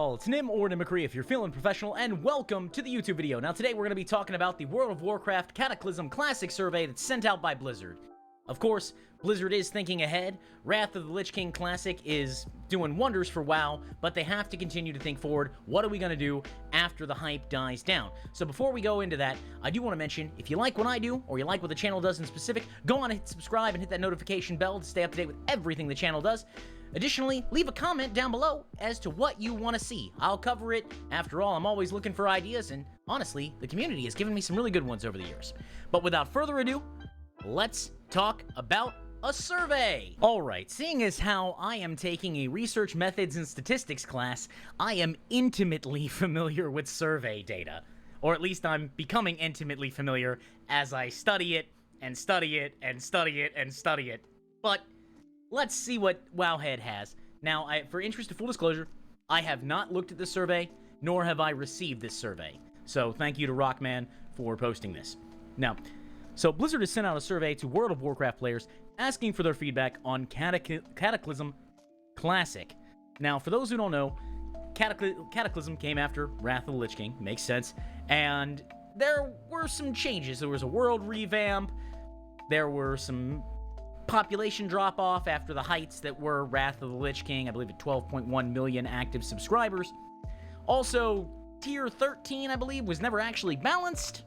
all, it's Nim or Nimicry if you're feeling professional, and welcome to the YouTube video. Now today we're going to be talking about the World of Warcraft Cataclysm Classic survey that's sent out by Blizzard. Of course, Blizzard is thinking ahead. Wrath of the Lich King Classic is doing wonders for WoW, but they have to continue to think forward. What are we going to do after the hype dies down? So before we go into that, I do want to mention, if you like what I do, or you like what the channel does in specific, go on and hit subscribe and hit that notification bell to stay up to date with everything the channel does. Additionally, leave a comment down below as to what you want to see. I'll cover it. After all, I'm always looking for ideas, and honestly, the community has given me some really good ones over the years. But without further ado, let's talk about a survey. Alright, seeing as how I am taking a research methods and statistics class, I am intimately familiar with survey data. Or at least I'm becoming intimately familiar as I study it, and study it, and study it, and study it. But let's see what Wowhead has. Now, for interest of full disclosure, I have not looked at this survey, nor have I received this survey. So thank you to Rockman for posting this. Now, so Blizzard has sent out a survey to World of Warcraft players asking for their feedback on Cataclysm Classic. Now, for those who don't know, Cataclysm came after Wrath of the Lich King. Makes sense. And there were some changes. There was a world revamp. There were some population drop-off after the heights that were Wrath of the Lich King. I believe at 12.1 million active subscribers. Also, Tier 13, I believe, was never actually balanced.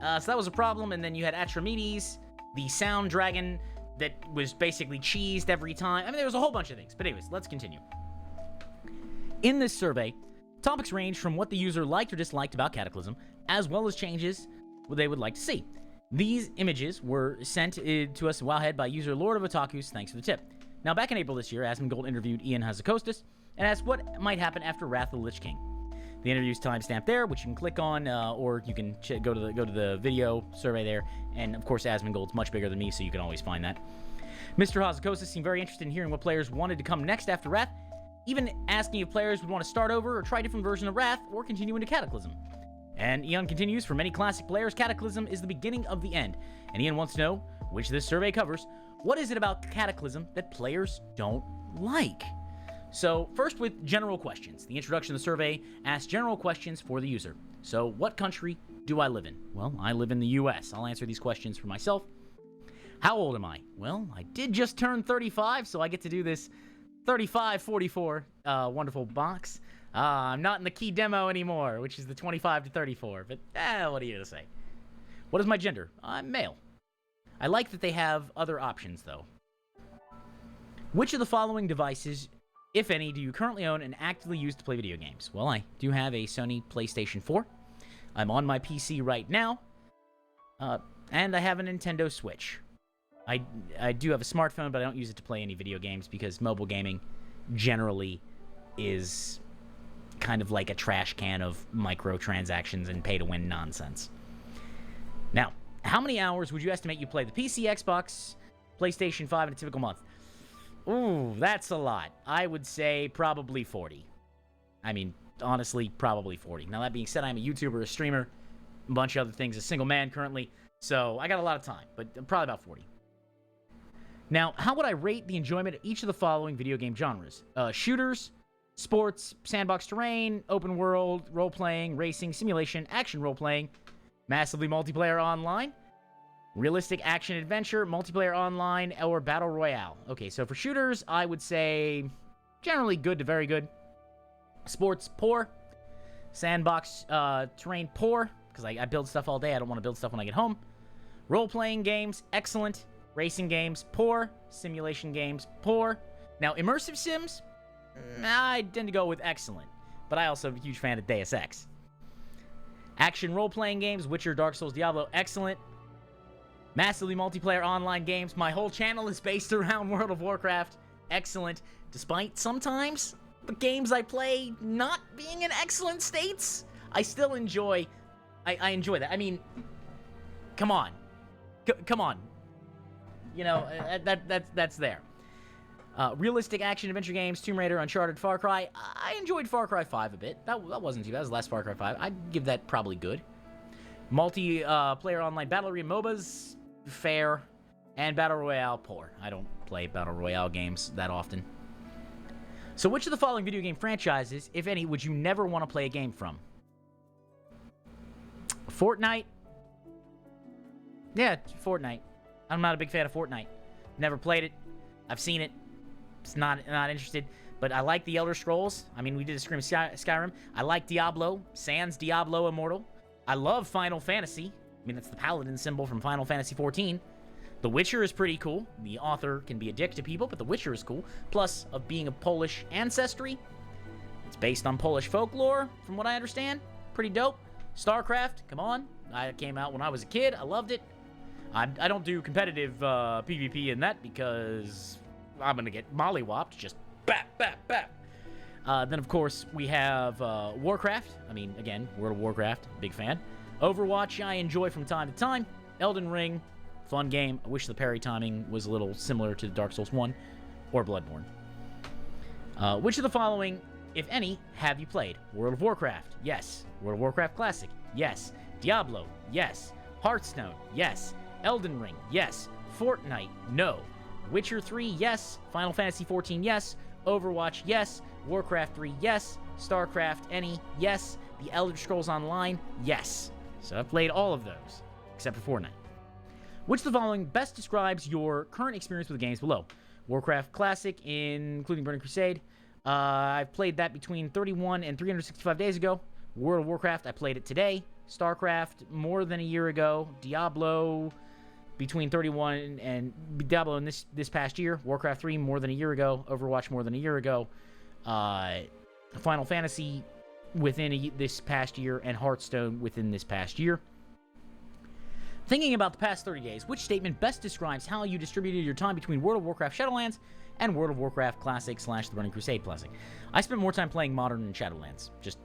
So that was a problem, and then you had Atramedes, the sound dragon that was basically cheesed every time. I mean, there was a whole bunch of things. But anyways, let's continue. In this survey, topics range from what the user liked or disliked about Cataclysm, as well as changes they would like to see. These images were sent to us Wowhead by user Lord of Otakus. Thanks for the tip. Now, back in April this year, Asmongold interviewed Ian Hazakostas and asked what might happen after Wrath of the Lich King. The interview's timestamped there, which you can click on, or you can go to the video survey there. And of course, Asmongold's much bigger than me, so you can always find that. Mr. Hazakostas seemed very interested in hearing what players wanted to come next after Wrath, even asking if players would want to start over or try a different version of Wrath or continue into Cataclysm. And Ian continues, for many classic players, Cataclysm is the beginning of the end. And Ian wants to know, which this survey covers, what is it about Cataclysm that players don't like? So, first with general questions. The introduction of the survey asks general questions for the user. So, what country do I live in? Well, I live in the US. I'll answer these questions for myself. How old am I? Well, I did just turn 35, so I get to do this 35-44 wonderful box. I'm not in the key demo anymore, which is the 25 to 34, but what are you going to say? What is my gender? I'm male. I like that they have other options, though. Which of the following devices, if any, do you currently own and actively use to play video games? Well, I do have a Sony PlayStation 4. I'm on my PC right now. And I have a Nintendo Switch. I do have a smartphone, but I don't use it to play any video games because mobile gaming generally is kind of like a trash can of microtransactions and pay-to-win nonsense. Now, how many hours would you estimate you play the PC, Xbox, PlayStation 5 in a typical month? Ooh, that's a lot. I would say probably 40. I mean, honestly, probably 40. Now, that being said, I'm a YouTuber, a streamer, a bunch of other things, a single man currently, so I got a lot of time, but probably about 40. Now, how would I rate the enjoyment of each of the following video game genres? Shooters, sports, sandbox terrain, open world, role-playing, racing, simulation, action role-playing, massively multiplayer online, realistic action-adventure, multiplayer online, or battle royale. Okay, so for shooters, I would say generally good to very good. Sports, poor. Sandbox terrain, poor, because I build stuff all day. I don't want to build stuff when I get home. Role-playing games, excellent. Racing games, poor. Simulation games, poor. Now, immersive sims, I tend to go with excellent, but I also am a huge fan of Deus Ex. Action role-playing games, Witcher, Dark Souls, Diablo, excellent. Massively multiplayer online games, my whole channel is based around World of Warcraft, excellent. Despite sometimes the games I play not being in excellent states, I still enjoy, I enjoy that. I mean, come on. Come on. You know, that's there. Realistic action-adventure games, Tomb Raider, Uncharted, Far Cry. I enjoyed Far Cry 5 a bit. That wasn't too bad. That was the last Far Cry 5. I'd give that probably good. Multi-player online battle arena MOBAs, fair. And Battle Royale, poor. I don't play Battle Royale games that often. So which of the following video game franchises, if any, would you never want to play a game from? Fortnite? Yeah, Fortnite. I'm not a big fan of Fortnite. Never played it. I've seen it. It's not interested. But I like the Elder Scrolls. I mean, we did a stream of Skyrim. I like Diablo. Sans Diablo Immortal. I love Final Fantasy. I mean, that's the paladin symbol from Final Fantasy XIV. The Witcher is pretty cool. The author can be a dick to people, but The Witcher is cool. Plus, of being of Polish ancestry. It's based on Polish folklore, from what I understand. Pretty dope. Starcraft, come on. I came out when I was a kid. I loved it. I don't do competitive PvP in that because I'm going to get mollywopped. Just bap, bap, bap. Then, of course, we have Warcraft. I mean, again, World of Warcraft, big fan. Overwatch, I enjoy from time to time. Elden Ring, fun game. I wish the parry timing was a little similar to Dark Souls 1 or Bloodborne. Which of the following, if any, have you played? World of Warcraft, yes. World of Warcraft Classic, yes. Diablo, yes. Hearthstone, yes. Elden Ring, yes. Fortnite, no. Witcher 3, yes. Final Fantasy XIV, yes. Overwatch, yes. Warcraft 3, yes. Starcraft, any, yes. The Elder Scrolls Online, yes. So I've played all of those, except for Fortnite. Which of the following best describes your current experience with the games below? Warcraft Classic, including Burning Crusade. I've played that between 31 and 365 days ago. World of Warcraft, I played it today. Starcraft, more than a year ago. Diablo, between 31 and Diablo in this past year. Warcraft 3, more than a year ago. Overwatch, more than a year ago. Final Fantasy, within this past year. And Hearthstone, within this past year. Thinking about the past 30 days, which statement best describes how you distributed your time between World of Warcraft Shadowlands and World of Warcraft Classic / The Burning Crusade Classic? I spent more time playing Modern and Shadowlands, just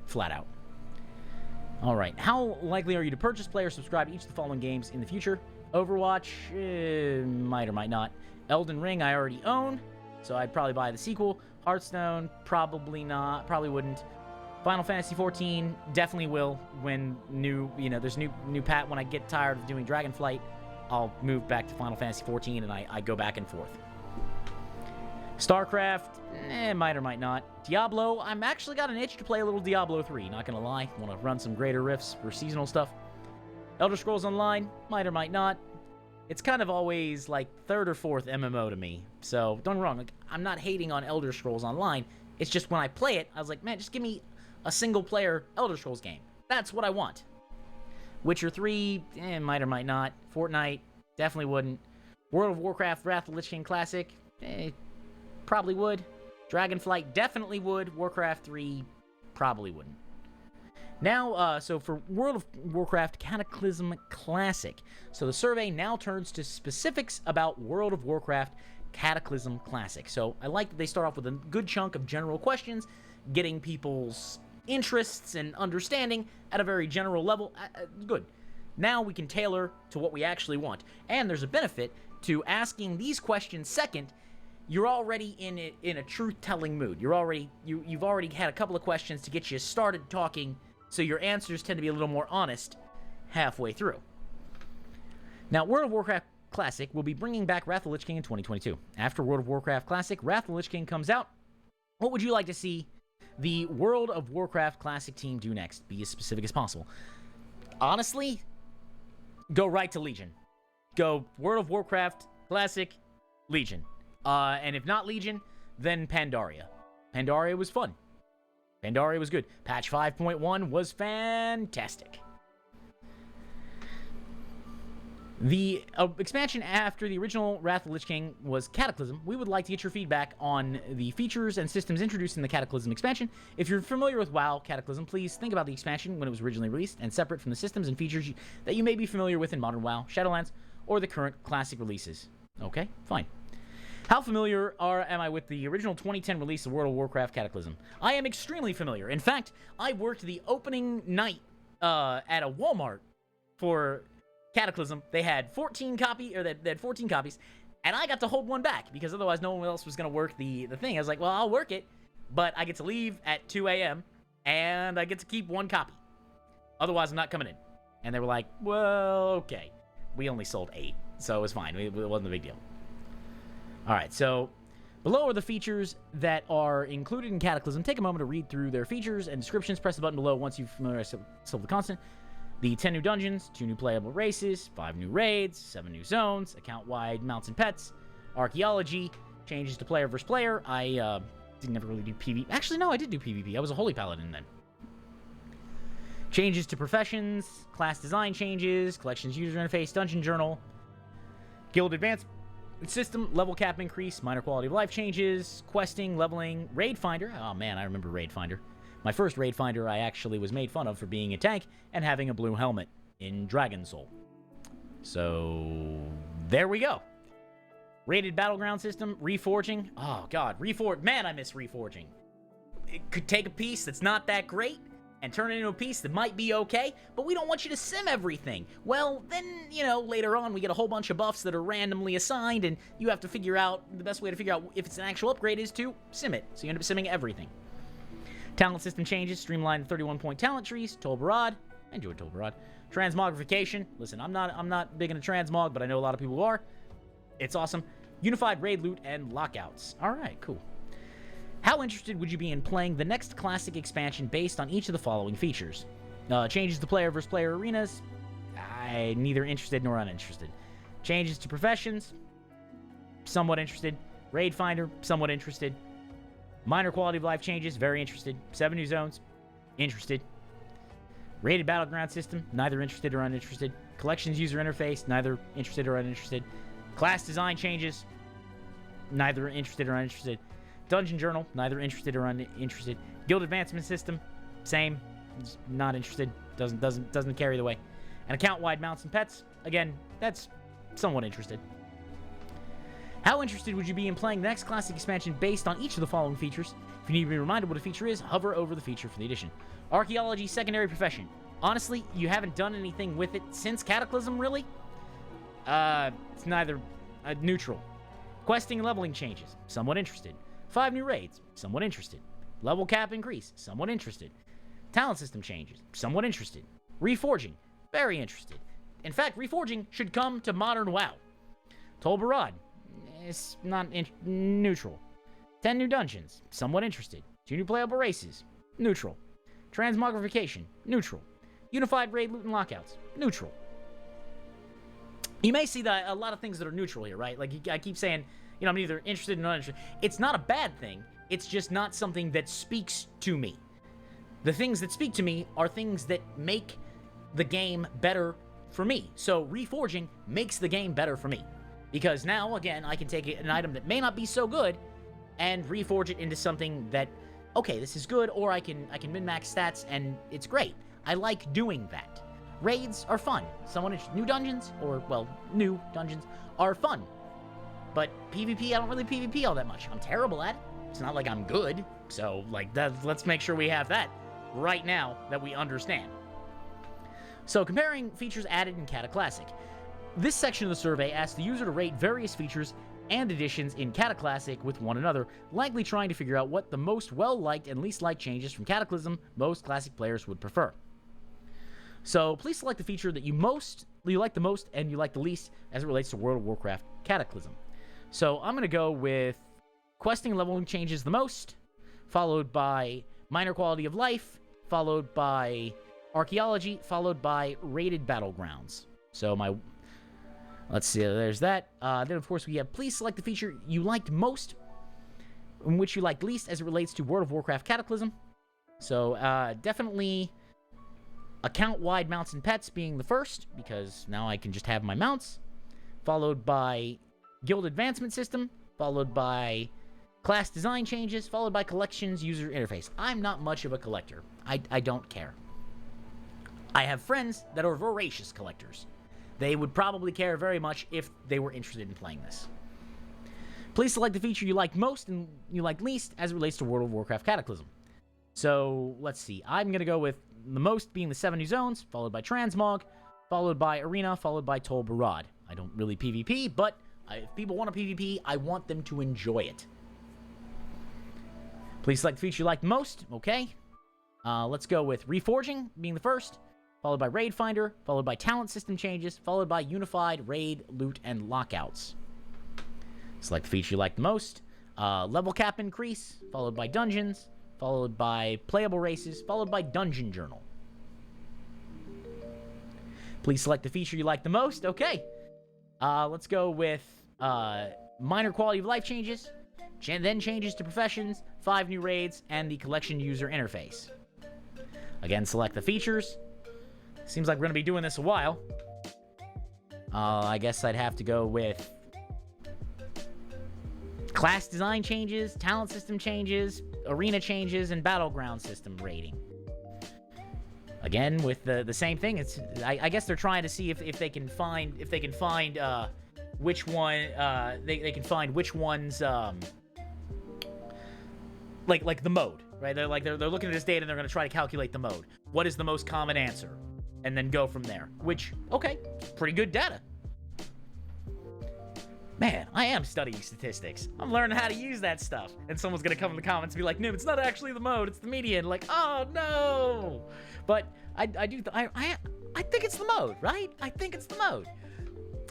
flat out. Alright, how likely are you to purchase, play, or subscribe to each of the following games in the future? Overwatch, might or might not. Elden Ring, I already own, so I'd probably buy the sequel. Hearthstone, probably not, probably wouldn't. Final Fantasy XIV, definitely will when there's new pat. When I get tired of doing Dragonflight, I'll move back to Final Fantasy XIV and I go back and forth. Starcraft, might or might not. Diablo, I'm actually got an itch to play a little Diablo 3, not gonna lie. Want to run some greater rifts for seasonal stuff. Elder Scrolls Online, might or might not. It's kind of always like third or fourth MMO to me, so don't get me wrong, like, I'm not hating on Elder Scrolls Online. It's just when I play it, I was like, man, just give me a single-player Elder Scrolls game. That's what I want. Witcher 3, might or might not. Fortnite, definitely wouldn't. World of Warcraft Wrath of the Lich King Classic, probably would. Dragonflight, definitely would. Warcraft 3, probably wouldn't. Now, so for World of Warcraft Cataclysm Classic. So the survey now turns to specifics about World of Warcraft Cataclysm Classic. So I like that they start off with a good chunk of general questions, getting people's interests and understanding at a very general level. Good. Now we can tailor to what we actually want. And there's a benefit to asking these questions second. You're already in a truth-telling mood. You've already had a couple of questions to get you started talking, so your answers tend to be a little more honest halfway through. Now, World of Warcraft Classic will be bringing back Wrath of the Lich King in 2022. After World of Warcraft Classic, Wrath of the Lich King comes out. What would you like to see the World of Warcraft Classic team do next? Be as specific as possible. Honestly, go right to Legion. Go World of Warcraft Classic, Legion. And if not Legion, then Pandaria. Pandaria was fun. Pandaria was good. Patch 5.1 was fantastic. The expansion after the original Wrath of the Lich King was Cataclysm. We would like to get your feedback on the features and systems introduced in the Cataclysm expansion. If you're familiar with WoW Cataclysm, please think about the expansion when it was originally released and separate from the systems and features that you may be familiar with in modern WoW, Shadowlands, or the current classic releases. Okay, fine. How familiar am I with the original 2010 release of World of Warcraft Cataclysm? I am extremely familiar. In fact, I worked the opening night at a Walmart for Cataclysm. They had 14 copies, and I got to hold one back because otherwise no one else was going to work the thing. I was like, well, I'll work it, but I get to leave at 2 a.m., and I get to keep one copy. Otherwise, I'm not coming in. And they were like, well, okay. We only sold 8, so it was fine. It wasn't a big deal. All right, so Below are the features that are included in Cataclysm. Take a moment to read through their features and descriptions. Press the button below once you've familiarized yourself with the content. The 10 new dungeons, 2 new playable races, 5 new raids, 7 new zones, account-wide mounts and pets, archaeology, changes to player versus player. I didn't never really do PvP. Actually, no, I did do PvP. I was a Holy Paladin then. Changes to professions, class design changes, collections user interface, dungeon journal, guild advancement system, level cap increase, minor quality of life changes, questing, leveling, raid finder. Oh man, I remember raid finder. My first raid finder, I actually was made fun of for being a tank and having a blue helmet in Dragon Soul. So there we go. Rated battleground system, reforging. Oh god, man, I miss reforging. It could take a piece that's not that great and turn it into a piece that might be okay, but we don't want you to sim everything. Well, then, you know, later on we get a whole bunch of buffs that are randomly assigned, and you have to figure out, the best way to figure out if it's an actual upgrade is to sim it. So you end up simming everything. Talent system changes, streamlined 31-point talent trees, Tol Barad. I enjoyed Tol Barad. Transmogrification. Listen, I'm not big into transmog, but I know a lot of people who are. It's awesome. Unified raid loot and lockouts. Alright, cool. How interested would you be in playing the next classic expansion based on each of the following features? Changes to player versus player arenas. I'm neither interested nor uninterested. Changes to professions. Somewhat interested. Raid finder. Somewhat interested. Minor quality of life changes. Very interested. 7 new zones. Interested. Rated battleground system. Neither interested or uninterested. Collections user interface. Neither interested or uninterested. Class design changes. Neither interested or uninterested. Dungeon journal. Neither interested or uninterested. Guild advancement system. Same. Just not interested. Doesn't carry the way. And account-wide mounts and pets. Again, that's somewhat interested. How interested would you be in playing the next classic expansion based on each of the following features? If you need to be reminded what a feature is, hover over the feature for the edition. Archaeology, secondary profession. Honestly, you haven't done anything with it since Cataclysm, really? It's neither neutral. Questing and leveling changes. Somewhat interested. 5 new raids. Somewhat interested. Level cap increase. Somewhat interested. Talent system changes. Somewhat interested. Reforging. Very interested. In fact, reforging should come to modern WoW. Tol Barad. It's not neutral. 10 new dungeons. Somewhat interested. 2 new playable races. Neutral. Transmogrification. Neutral. Unified raid loot and lockouts. Neutral. You may see that a lot of things that are neutral here, right? Like, I keep saying, you know, I'm neither interested nor uninterested. It's not a bad thing. It's just not something that speaks to me. The things that speak to me are things that make the game better for me. So reforging makes the game better for me. Because now, again, I can take an item that may not be so good and reforge it into something that, okay, this is good, or I can min-max stats and it's great. I like doing that. Raids are fun. New dungeons, or, well, new dungeons, are fun. But PvP, I don't really PvP all that much. I'm terrible at it. It's not like I'm good. So, like, let's make sure we have that right now that we understand. So, comparing features added in Cataclysm. This section of the survey asks the user to rate various features and additions in Cataclysm with one another, likely trying to figure out what the most well-liked and least liked changes from Cataclysm most classic players would prefer. So, please select the feature that you like the most and you like the least as it relates to World of Warcraft Cataclysm. So, I'm going to go with questing and leveling changes the most, followed by minor quality of life, followed by archaeology, followed by rated battlegrounds. So, let's see, there's that. Then, of course, we have please select the feature you liked most, and which you liked least as it relates to World of Warcraft Cataclysm. So, definitely account-wide mounts and pets being the first, because now I can just have my mounts, followed by guild advancement system, followed by class design changes, followed by collections user interface. I'm not much of a collector. I don't care. I have friends that are voracious collectors. They would probably care very much if they were interested in playing this. Please select the feature you liked most and you liked least as it relates to World of Warcraft Cataclysm. So, let's see. I'm going to go with the most being the 7 new zones, followed by Transmog, followed by Arena, followed by Tol Barad. I don't really PvP, but if people want a PvP, I want them to enjoy it. Please select the feature you liked most. Okay. Let's go with Reforging being the first, followed by Raid Finder, followed by Talent System Changes, followed by Unified Raid, Loot, and Lockouts. Select the feature you liked the most. Level cap increase, followed by dungeons, followed by playable races, followed by dungeon journal. Please select the feature you like the most. Okay. Let's go with minor quality of life changes, then changes to professions, 5 new raids, and the collection user interface. Again, select the features. Seems like we're going to be doing this a while. I guess I'd have to go with class design changes, talent system changes, arena changes, and battleground system rating. Again, with the same thing. I guess they're trying to see if they can find which one they can find which one's like the mode, right? They're looking at this data and they're going to try to calculate the mode. What is the most common answer? And then go from there. Which, okay, pretty good data. Man, I am studying statistics. I'm learning how to use that stuff. And someone's gonna come in the comments and be like, "Nim, it's not actually the mode, it's the median." Like, oh no! But I think it's the mode, right? I think it's the mode.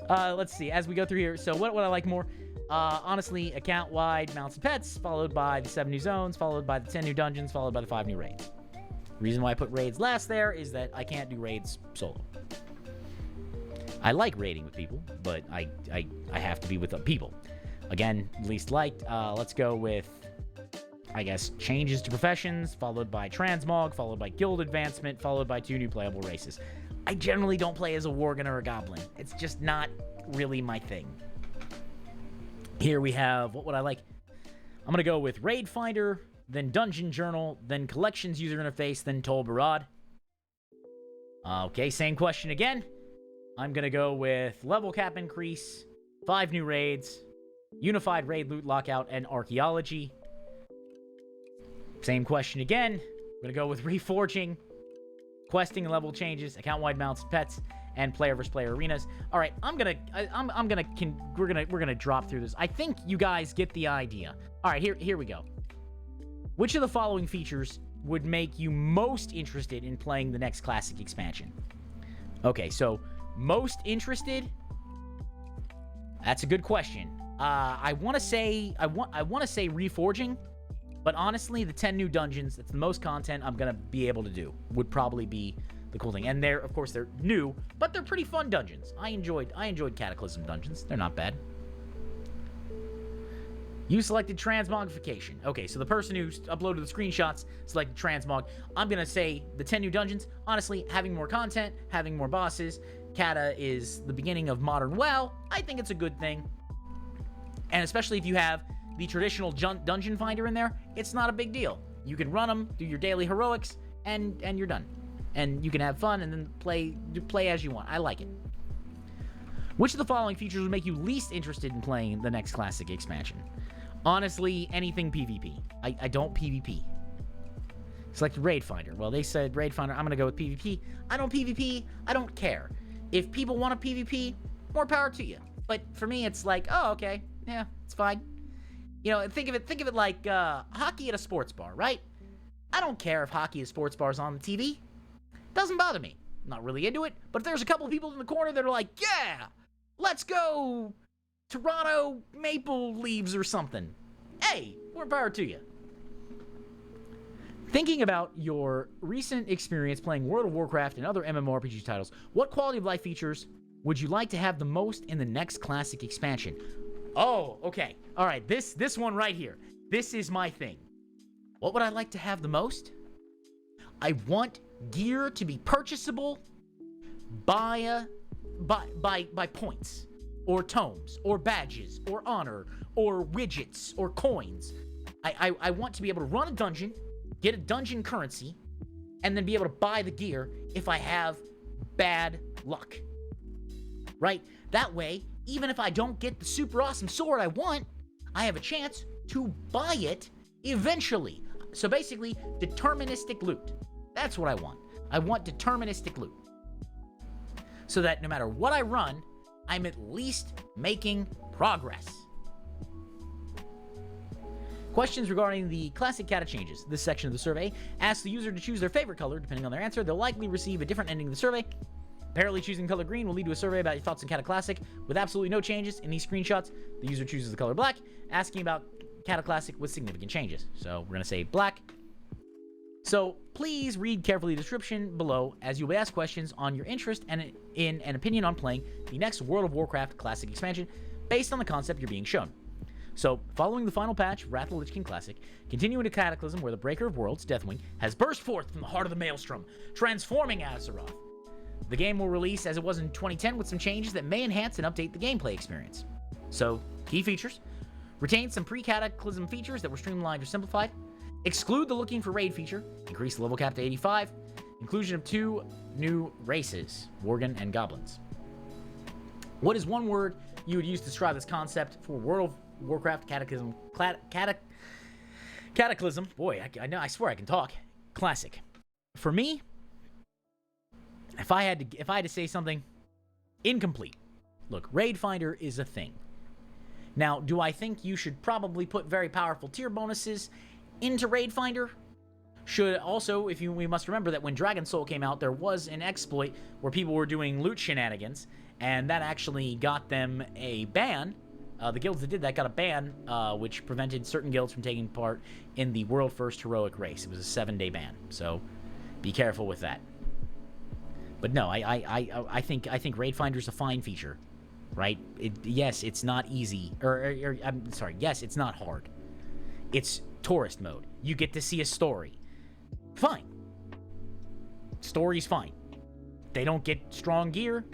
Let's see, as we go through here, so what I like more? Honestly, account-wide mounts and pets, followed by the 7 new zones, followed by the 10 new dungeons, followed by the 5 new raids. The reason why I put raids last there is that I can't do raids solo. I like raiding with people, but I have to be with people. Again, least liked. Let's go with, I guess, changes to professions, followed by transmog, followed by guild advancement, followed by 2 new playable races. I generally don't play as a worgen or a goblin. It's just not really my thing. Here we have, what would I like? I'm going to go with Raid Finder, then Dungeon Journal, then Collections User Interface, then Tol Barad. Okay, same question again. I'm going to go with level cap increase, 5 new raids, unified raid loot lockout, and archaeology. Same question again. I'm going to go with reforging, questing and level changes, account-wide mounts and pets, and player versus player arenas. All right, we're gonna drop through this. I think you guys get the idea. All right, here we go. Which of the following features would make you most interested in playing the next classic expansion? Okay, so most interested? That's a good question. I want to say reforging, but honestly, the 10 new dungeons, that's the most content I'm gonna be able to do, would probably be the cool thing. And of course, they're new, but they're pretty fun dungeons. I enjoyed Cataclysm dungeons. They're not bad. You selected transmogrification. Okay, so the person who uploaded the screenshots selected transmog. I'm gonna say the 10 new dungeons. Honestly, having more content, having more bosses. Cata is the beginning of modern WoW. I think it's a good thing. And especially if you have the traditional dungeon finder in there, it's not a big deal. You can run them, do your daily heroics, and you're done. And you can have fun and then play as you want. I like it. Which of the following features would make you least interested in playing the next classic expansion? Honestly, anything PvP. I don't PvP. Select Raid Finder. Well, they said Raid Finder. I'm going to go with PvP. I don't PvP. I don't care. If people want a PvP, more power to you. But for me, it's like, oh, okay. Yeah, it's fine. You know, think of it like hockey at a sports bar, right? I don't care if hockey at sports bars on the TV. Doesn't bother me. I'm not really into it, but if there's a couple of people in the corner that are like, yeah, let's go Toronto Maple Leaves or something. Hey, more power to you. Thinking about your recent experience playing World of Warcraft and other MMORPG titles, what quality of life features would you like to have the most in the next classic expansion? Oh, okay. All right, this one right here. This is my thing. What would I like to have the most? I want gear to be purchasable by points, or tomes, or badges, or honor, or widgets, or coins. I want to be able to run a dungeon, get a dungeon currency, and then be able to buy the gear if I have bad luck. Right? That way, even if I don't get the super awesome sword I want, I have a chance to buy it eventually. So basically, deterministic loot. That's what I want. I want deterministic loot. So that no matter what I run, I'm at least making progress. Questions regarding the classic Cata changes. This section of the survey asks the user to choose their favorite color. Depending on their answer, they'll likely receive a different ending of the survey. Apparently, choosing color green will lead to a survey about your thoughts on Cata Classic. With absolutely no changes in these screenshots, the user chooses the color black. Asking about Cataclysmic with significant changes. So we're going to say black. So please read carefully the description below, as you'll be asked questions on your interest and in an opinion on playing the next World of Warcraft Classic expansion based on the concept you're being shown. So, following the final patch, Wrath of the Lich King Classic, continuing to Cataclysm, where the Breaker of Worlds, Deathwing, has burst forth from the heart of the Maelstrom, transforming Azeroth. The game will release as it was in 2010 with some changes that may enhance and update the gameplay experience. So, key features. Retain some pre-Cataclysm features that were streamlined or simplified. Exclude the Looking for Raid feature. Increase the level cap to 85. Inclusion of 2 new races, Worgen and Goblins. What is one word you would use to describe this concept for World of Warcraft Cataclysm? Cataclysm. Boy, I swear I can talk. Classic. For me, if I had to say something, incomplete. Look, Raid Finder is a thing. Now, do I think you should probably put very powerful tier bonuses into Raid Finder? Should also, we must remember that when Dragon Soul came out, there was an exploit where people were doing loot shenanigans, and that actually got them a ban. The guilds that did that got a ban, which prevented certain guilds from taking part in the World First Heroic Race. It was a 7-day ban, so be careful with that. But no, I think Raid Finder's a fine feature, right? Yes, it's not easy, or I'm sorry, yes, it's not hard. It's tourist mode. You get to see a story. Fine. Story's fine. They don't get strong gear,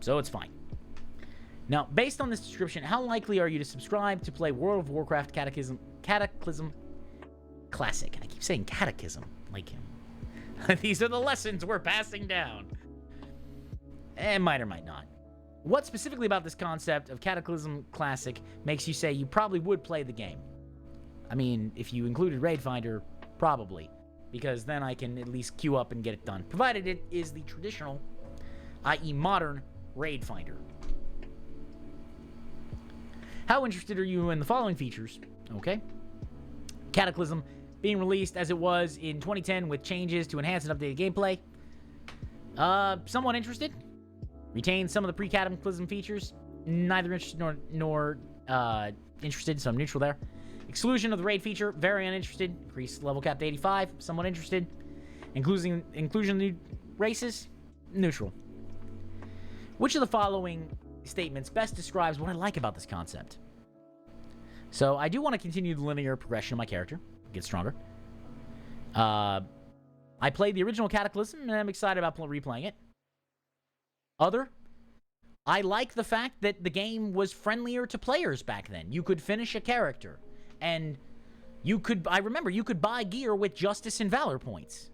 so it's fine. Now, based on this description, how likely are you to subscribe to play World of Warcraft Cataclysm Classic? I keep saying Catechism, like these are the lessons we're passing down. And might or might not. What specifically about this concept of Cataclysm Classic makes you say you probably would play the game? I mean, if you included Raid Finder, probably. Because then I can at least queue up and get it done. Provided it is the traditional, i.e. modern, Raid Finder. How interested are you in the following features? Okay. Cataclysm being released as it was in 2010 with changes to enhance and update gameplay. Somewhat interested. Retain some of the pre-Cataclysm features. Neither interested nor interested, so I'm neutral there. Exclusion of the raid feature, very uninterested. Increase level cap to 85, somewhat interested. Inclusion of new races, neutral. Which of the following statements best describes what I like about this concept? So I do want to continue the linear progression of my character, get stronger. I played the original Cataclysm, and I'm excited about replaying it. Other, I like the fact that the game was friendlier to players back then. You could finish a character, and I remember you could buy gear with Justice and Valor points.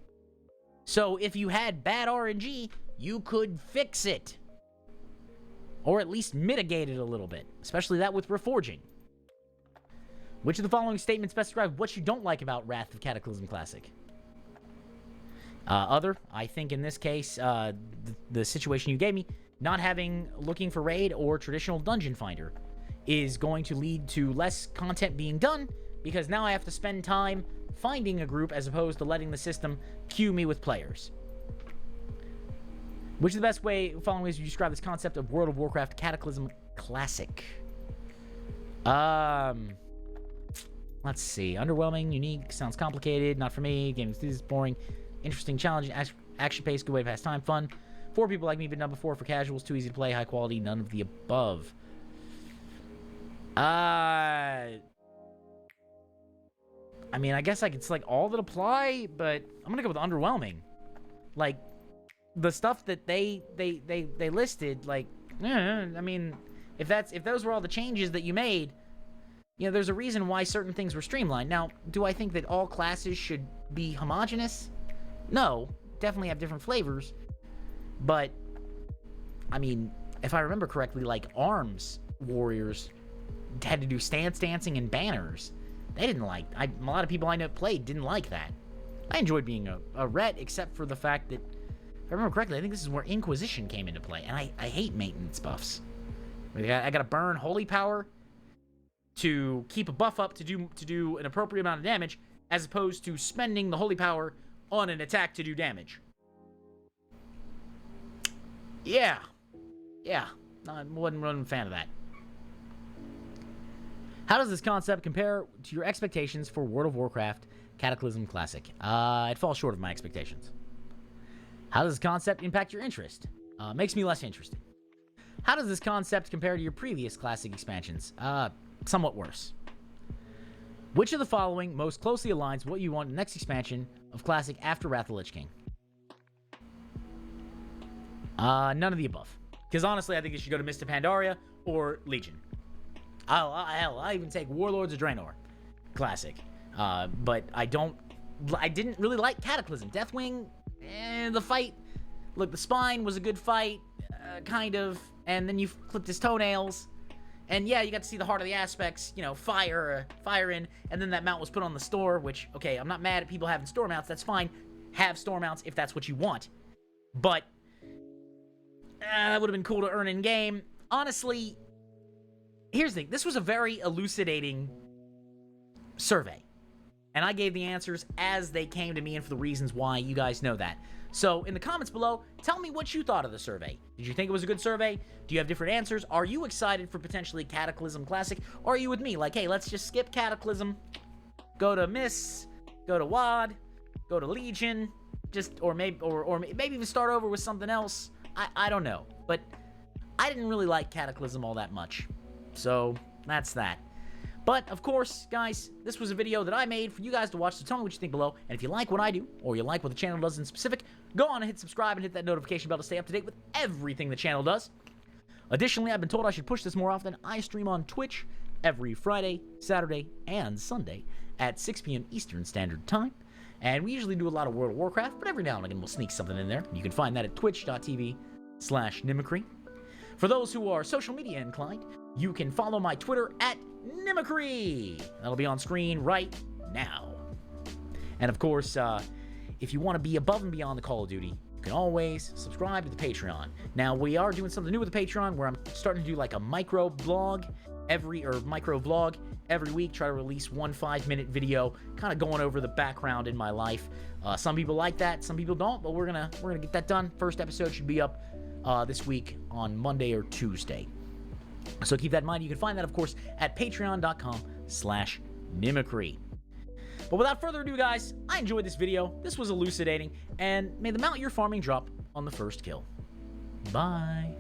So if you had bad RNG, you could fix it. Or at least mitigate it a little bit, especially that with Reforging. Which of the following statements best describe what you don't like about Wrath of Cataclysm Classic? Other, I think in this case, the situation you gave me, not having Looking for Raid or traditional Dungeon Finder is going to lead to less content being done, because now I have to spend time finding a group as opposed to letting the system queue me with players. Which is the best following ways you describe this concept of World of Warcraft Cataclysm Classic? Let's see. Underwhelming, unique, sounds complicated, not for me. Game is boring. Interesting, challenging, action-paced, good way to pass time, fun. For people like me, but done before. For casuals, too easy to play, high quality, none of the above. I mean, I guess it's like all that apply, but I'm gonna go with underwhelming. Like, the stuff that they listed, like, I mean, if those were all the changes that you made, you know, there's a reason why certain things were streamlined. Now, do I think that all classes should be homogenous? No, definitely have different flavors. But, I mean, if I remember correctly, like, ARMS warriors had to do stance dancing and banners. They didn't like... a lot of people I know played didn't like that. I enjoyed being a ret, except for the fact that, if I remember correctly, I think this is where Inquisition came into play. And I hate maintenance buffs. I gotta burn Holy Power to keep a buff up to do an appropriate amount of damage, as opposed to spending the Holy Power on an attack to do damage. Yeah. I wasn't a fan of that. How does this concept compare to your expectations for World of Warcraft Cataclysm Classic? It falls short of my expectations. How does this concept impact your interest? Makes me less interested. How does this concept compare to your previous Classic expansions? Somewhat worse. Which of the following most closely aligns with what you want in the next expansion of Classic after Wrath of the Lich King? None of the above. Because honestly, I think it should go to Mist of Pandaria or Legion. I'll even take Warlords of Draenor Classic. But I didn't really like Cataclysm. Deathwing, the fight, look, the spine was a good fight, kind of, and then you clipped his toenails, and yeah, you got to see the heart of the aspects, you know, fire in, and then that mount was put on the store, which, okay, I'm not mad at people having store mounts, that's fine. Have store mounts if that's what you want. But, that would have been cool to earn in-game. Honestly, here's the thing. This was a very elucidating survey. And I gave the answers as they came to me and for the reasons why. You guys know that. So, in the comments below, tell me what you thought of the survey. Did you think it was a good survey? Do you have different answers? Are you excited for potentially Cataclysm Classic? Or are you with me? Like, hey, let's just skip Cataclysm, go to Mists, go to WoD, go to Legion, or maybe even start over with something else. I don't know. But I didn't really like Cataclysm all that much. So, that's that. But, of course, guys, this was a video that I made for you guys to watch, so tell me what you think below. And if you like what I do, or you like what the channel does in specific, go on and hit subscribe and hit that notification bell to stay up to date with everything the channel does. Additionally, I've been told I should push this more often. I stream on Twitch every Friday, Saturday, and Sunday at 6 p.m. Eastern Standard Time. And we usually do a lot of World of Warcraft, but every now and again we'll sneak something in there. You can find that at twitch.tv/Nimicry. For those who are social media inclined, you can follow my Twitter at Nimicry. That'll be on screen right now. And of course, if you want to be above and beyond the Call of Duty, you can always subscribe to the Patreon. Now, we are doing something new with the Patreon where I'm starting to do like a micro vlog every week. Try to release one 5-minute video, kind of going over the background in my life. Some people like that, some people don't, but we're gonna get that done. First episode should be up this week on Monday or Tuesday. So keep that in mind. You can find that, of course, at patreon.com/Nimicry. But without further ado, guys, I enjoyed this video. This was elucidating, and may the mount you're farming drop on the first kill. Bye.